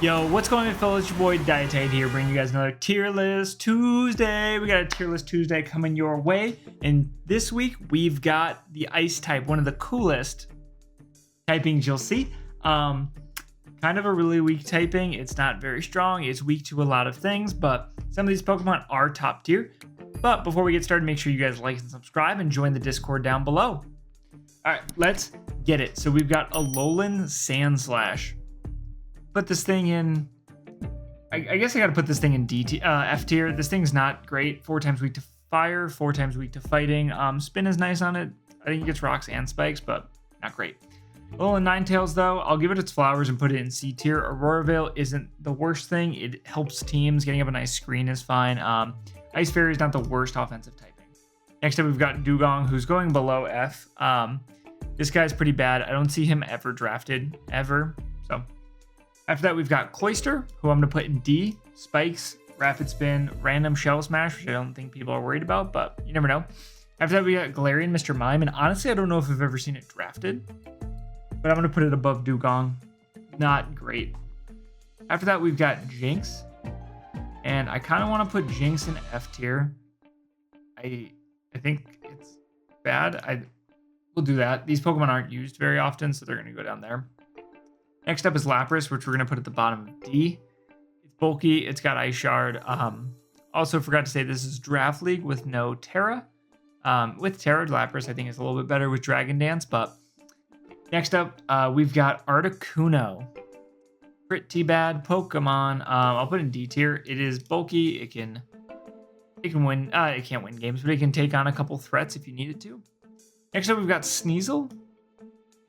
Yo, what's going on, fellas? Your boy DyeItTight here, bringing you guys another tier list Tuesday. We got a tier list Tuesday coming your way, and this week we've got the Ice type, one of the coolest typings you'll see. Kind of a really weak typing. It's not very strong. It's weak to a lot of things, but some of these Pokemon are top tier. But before we get started, make sure you guys like and subscribe and join the Discord down below. All right, let's get it. So we've got Alolan Sandslash. Put this thing in, I guess I gotta put this thing in F tier. This thing's not great. 4 times weak to fire, 4 times weak to fighting. Spin is nice on it. I think it gets rocks and spikes, but not great. Alolan Ninetales though, I'll give it its flowers and put it in C tier. Aurora Veil isn't the worst thing. It helps teams. Getting up a nice screen is fine. Ice Fairy is not the worst offensive typing. Next up, we've got Dugong, who's going below F. This guy's pretty bad. I don't see him ever drafted, ever. So after that, we've got Cloyster, who I'm going to put in D. Spikes, Rapid Spin, Random Shell Smash, which I don't think people are worried about, but you never know. After that, we got Galarian, Mr. Mime, and honestly, I don't know if I've ever seen it drafted, but I'm going to put it above Dugong. Not great. After that, we've got Jinx, and I kind of want to put Jinx in F tier. I think it's bad. We'll do that. These Pokemon aren't used very often, so they're going to go down there. Next up is Lapras, which we're going to put at the bottom of D. It's bulky. It's got Ice Shard. Also forgot to say this is Draft League with no Terra. With Terra, Lapras I think is a little bit better with Dragon Dance. But next up, we've got Articuno. Pretty bad Pokemon. I'll put it in D tier. It is bulky. It can win. It can't win games, but it can take on a couple threats if you need it to. Next up, we've got Sneasel.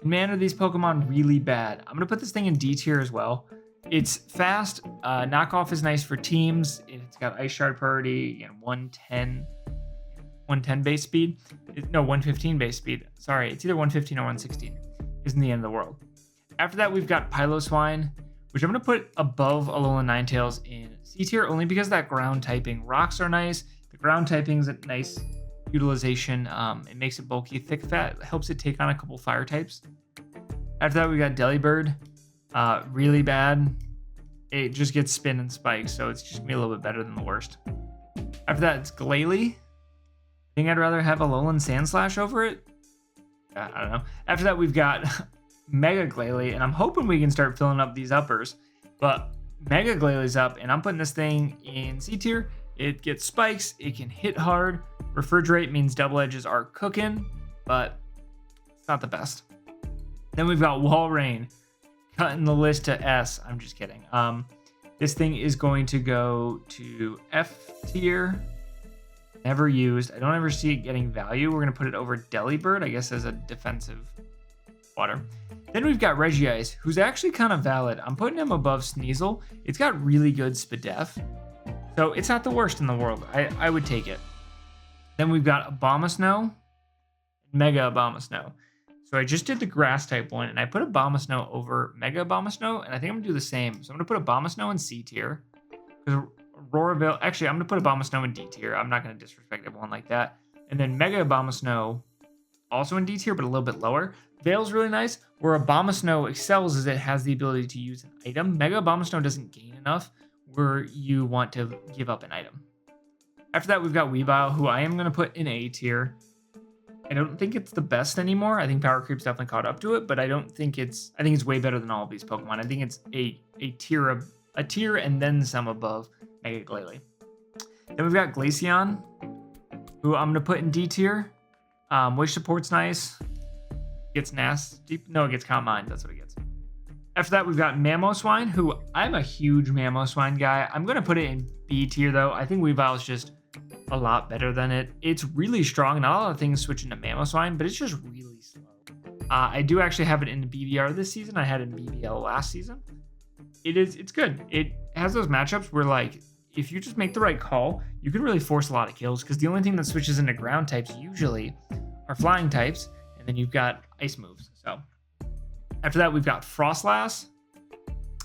Man, are these Pokemon really bad. I'm going to put this thing in D tier as well. It's fast. Knockoff is nice for teams. It's got Ice Shard priority and 110 base speed. 115 base speed. Sorry, it's either 115 or 116. Isn't the end of the world. After that, we've got Piloswine, which I'm going to put above Alolan Ninetales in C tier only because of that ground typing. Rocks are nice. The ground typing is a nice utilization. It makes it bulky. Thick Fat helps it take on a couple fire types. After that, we got Delibird. Really bad. It just gets spin and spikes, so it's just gonna be a little bit better than the worst. After that, it's Glalie. I think I'd rather have Alolan Sandslash over it. I don't know. After that, we've got Mega Glalie, and I'm hoping we can start filling up these uppers. But Mega Glalie's up, and I'm putting this thing in C tier. It gets spikes. It can hit hard. Refrigerate means double edges are cooking, but it's not the best. Then we've got Walrein, cutting the list to S. I'm just kidding. This thing is going to go to F tier. Never used. I don't ever see it getting value. We're going to put it over Delibird, I guess, as a defensive water. Then we've got Regice, who's actually kind of valid. I'm putting him above Sneasel. It's got really good Spadef, so it's not the worst in the world. I would take it. Then we've got Abomasnow, Mega Abomasnow. So I just did the grass type one, and I put Abomasnow over Mega Abomasnow, and I think I'm going to do the same. So I'm going to put Abomasnow in C tier. Because Aurora Veil, actually, I'm going to put Abomasnow in D tier. I'm not going to disrespect everyone like that. And then Mega Abomasnow also in D tier, but a little bit lower. Veil's really nice. Where Abomasnow excels is it has the ability to use an item. Mega Abomasnow doesn't gain enough where you want to give up an item. After that, we've got Weavile, who I am going to put in A tier. I don't think it's the best anymore. I think Power Creep's definitely caught up to it, but I think it's way better than all of these Pokemon. I think it's a tier and then some above Mega Glalie. Then we've got Glaceon, who I'm going to put in D tier. Wish support's nice. Gets nasty. No, it gets Calm Mind. That's what it gets. After that, we've got Mamoswine, who I'm a huge Mamoswine guy. I'm going to put it in B tier, though. I think Weavile's just a lot better than it. It's really strong. Not a lot of things switch into Mamoswine, but it's just really slow. I do actually have it in the BBR this season. I had it in BBL last season. It's good. It has those matchups where, like, if you just make the right call, you can really force a lot of kills, because the only thing that switches into ground types usually are flying types, and then you've got ice moves. So after that, we've got Frostlass.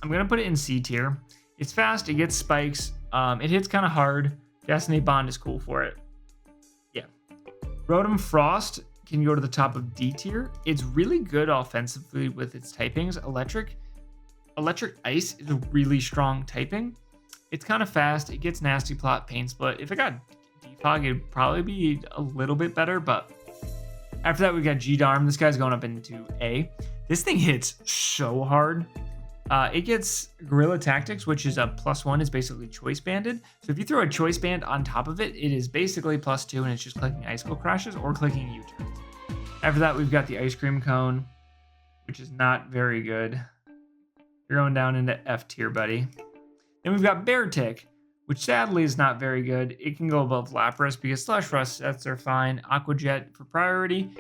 I'm going to put it in C tier. It's fast. It gets spikes. It hits kind of hard. Destiny Bond is cool for it. Yeah. Rotom Frost can go to the top of D tier. It's really good offensively with its typings. Electric Electric Ice is a really strong typing. It's kind of fast. It gets Nasty Plot, Pain Split. If it got Defog, it'd probably be a little bit better, but after that, we got G-Darm. This guy's going up into A. This thing hits so hard. It gets Guerrilla Tactics, which is a +1. It's basically Choice Banded. So if you throw a Choice Band on top of it, it is basically +2, and it's just clicking Icicle Crashes or clicking U-turns. After that, we've got the Ice Cream Cone, which is not very good. You're going down into F tier, buddy. Then we've got Bear Tick, which sadly is not very good. It can go above Lapras because Slush Rush sets are fine. Aqua Jet for priority.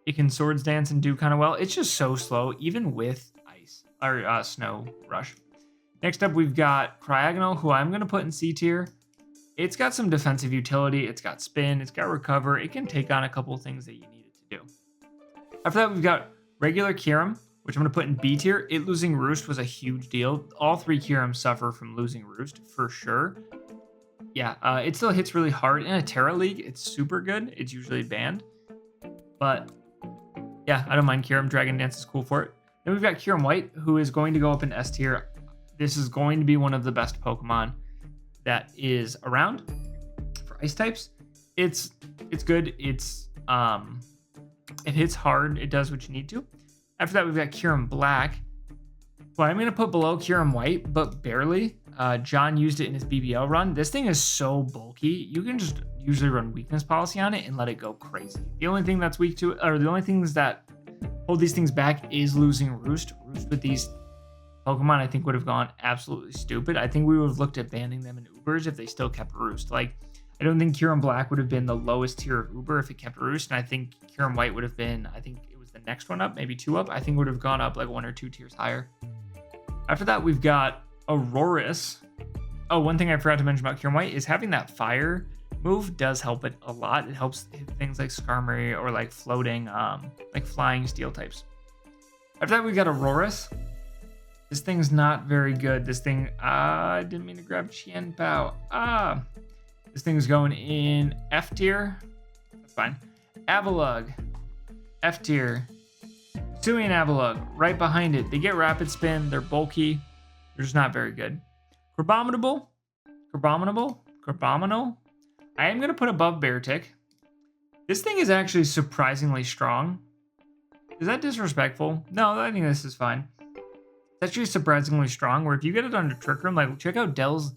It can Swords Dance and do kind of well. It's just so slow, even with Ice or Snow Rush. Next up, we've got Cryogonal, who I'm going to put in C tier. It's got some defensive utility. It's got Spin. It's got Recover. It can take on a couple of things that you need it to do. After that, we've got regular Kyurem, which I'm going to put in B tier. It losing Roost was a huge deal. All 3 Kyurems suffer from losing Roost for sure. Yeah, it still hits really hard. In a Terra League, it's super good. It's usually banned. But yeah, I don't mind Kyurem. Dragon Dance is cool for it. Then we've got Kyurem White, who is going to go up in S tier. This is going to be one of the best Pokemon that is around for Ice types. It's good. It hits hard. It does what you need to. After that, we've got Kyurem Black. Well, I'm going to put below Kyurem White, but barely. John used it in his BBL run. This thing is so bulky. You can just usually run Weakness Policy on it and let it go crazy. The only thing that's weak to it, or the only things that hold these things back is losing Roost. Roost with these Pokemon, I think, would have gone absolutely stupid. I think we would have looked at banning them in Ubers if they still kept Roost. Like, I don't think Kyurem Black would have been the lowest tier of Uber if it kept Roost, and I think Kyurem White would have been, I think it was the next one up, maybe 2 up. I think would have gone up like 1 or 2 tiers higher. After that, we've got Aurorus. Oh, one thing I forgot to mention about Kyurem White is having that fire move does help it a lot. It helps hit things like Skarmory or like floating, like flying steel types. After that, we got Aurorus. This thing's not very good. This thing, I didn't mean to grab Qian Bao. This thing's going in F tier. That's fine. Avalugg, F tier. Sui and Avalugg, right behind it. They get Rapid Spin. They're bulky. They're just not very good. Crabominable. I am going to put above Beartic. This thing is actually surprisingly strong. Is that disrespectful? No, I think this is fine. It's actually surprisingly strong, where if you get it under Trick Room, like check out Dell's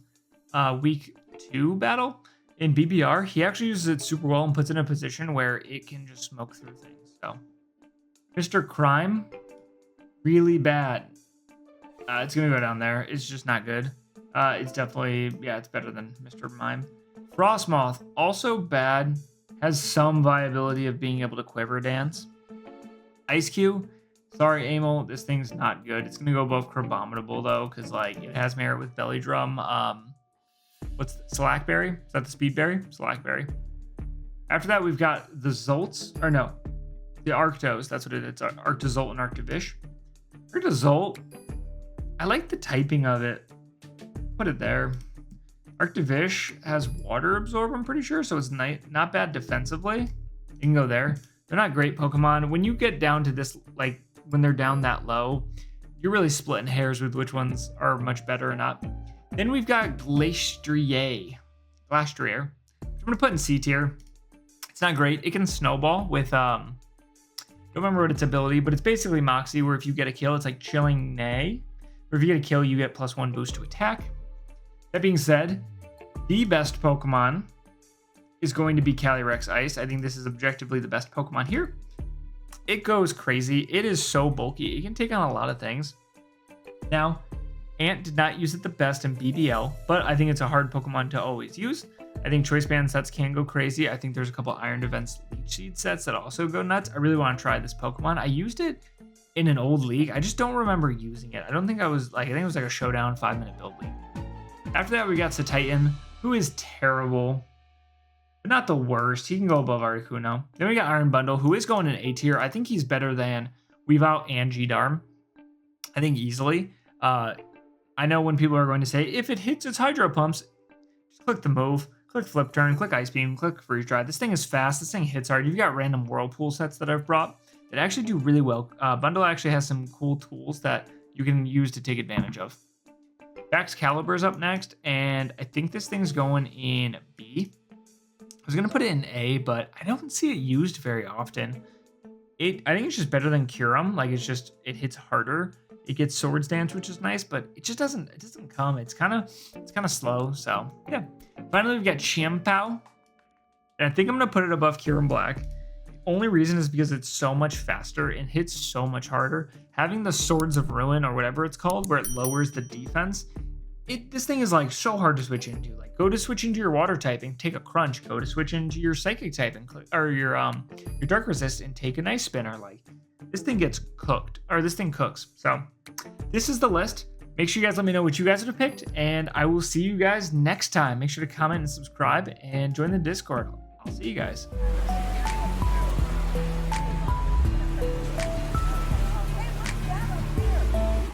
week 2 battle in BBR. He actually uses it super well and puts it in a position where it can just smoke through things. So, Mr. Crime, really bad. It's going to go down there. It's just not good. It's definitely, yeah, it's better than Mr. Mime. Frostmoth, also bad. Has some viability of being able to Quiver Dance. Ice Cube, sorry, Amel, this thing's not good. It's going to go above Crabominable, though, because, like, it has merit with Belly Drum. What's the, Slackberry? Is that the Speedberry? Slackberry. After that, we've got the Zolts, or no, the Arctos. That's what it is. It's Arctozolt and Arctovish. Arctozolt, I like the typing of it. Put it there. Arctovish has Water Absorb, I'm pretty sure, so it's not bad defensively. You can go there. They're not great Pokemon. When you get down to this, like, when they're down that low, you're really splitting hairs with which ones are much better or not. Then we've got Glastrier, which I'm going to put in C tier. It's not great. It can Snowball with, don't remember what its ability, but it's basically Moxie, where if you get a kill, it's like Chilling Neigh. Or if you get a kill, you get +1 boost to attack. That being said, the best Pokemon is going to be Calyrex Ice. I think this is objectively the best Pokemon here. It goes crazy. It is so bulky. It can take on a lot of things. Now, Ant did not use it the best in BBL, but I think it's a hard Pokemon to always use. I think Choice Band sets can go crazy. I think there's a couple Iron Defense Leech Seed sets that also go nuts. I really want to try this Pokemon. I used it in an old league. I just don't remember using it. I don't think I was like, I think it was like a showdown 5-minute build league. After that, we got Satitan, who is terrible, but not the worst. He can go above Articuno. Then we got Iron Bundle, who is going in A tier. I think he's better than Weavile and G-Darm. I think easily. I know when people are going to say, if it hits its Hydro Pumps, just click the move, click Flip Turn, click Ice Beam, click Freeze Dry. This thing is fast. This thing hits hard. You've got random Whirlpool sets that I've brought that actually do really well. Bundle actually has some cool tools that you can use to take advantage of. Excalibur's up next, and I think this thing's going in B. I was gonna put it in A, but I don't see it used very often. I think it's just better than Kyurem. Like it hits harder. It gets Swords Dance, which is nice, but it doesn't come. It's kind of slow. So yeah. Finally, we've got Chimpao, and I think I'm gonna put it above Kyurem Black. The only reason is because it's so much faster and hits so much harder. Having the Swords of Ruin or whatever it's called, where it lowers the defense, this thing is like so hard to switch into. Like, go to switch into your water typing, take a crunch. Go to switch into your psychic typing, or your dark resist, and take an ice spinner. Like, this thing gets cooked, or this thing cooks. So this is the list. Make sure you guys let me know what you guys would have picked, and I will see you guys next time. Make sure to comment and subscribe and join the Discord. I'll see you guys.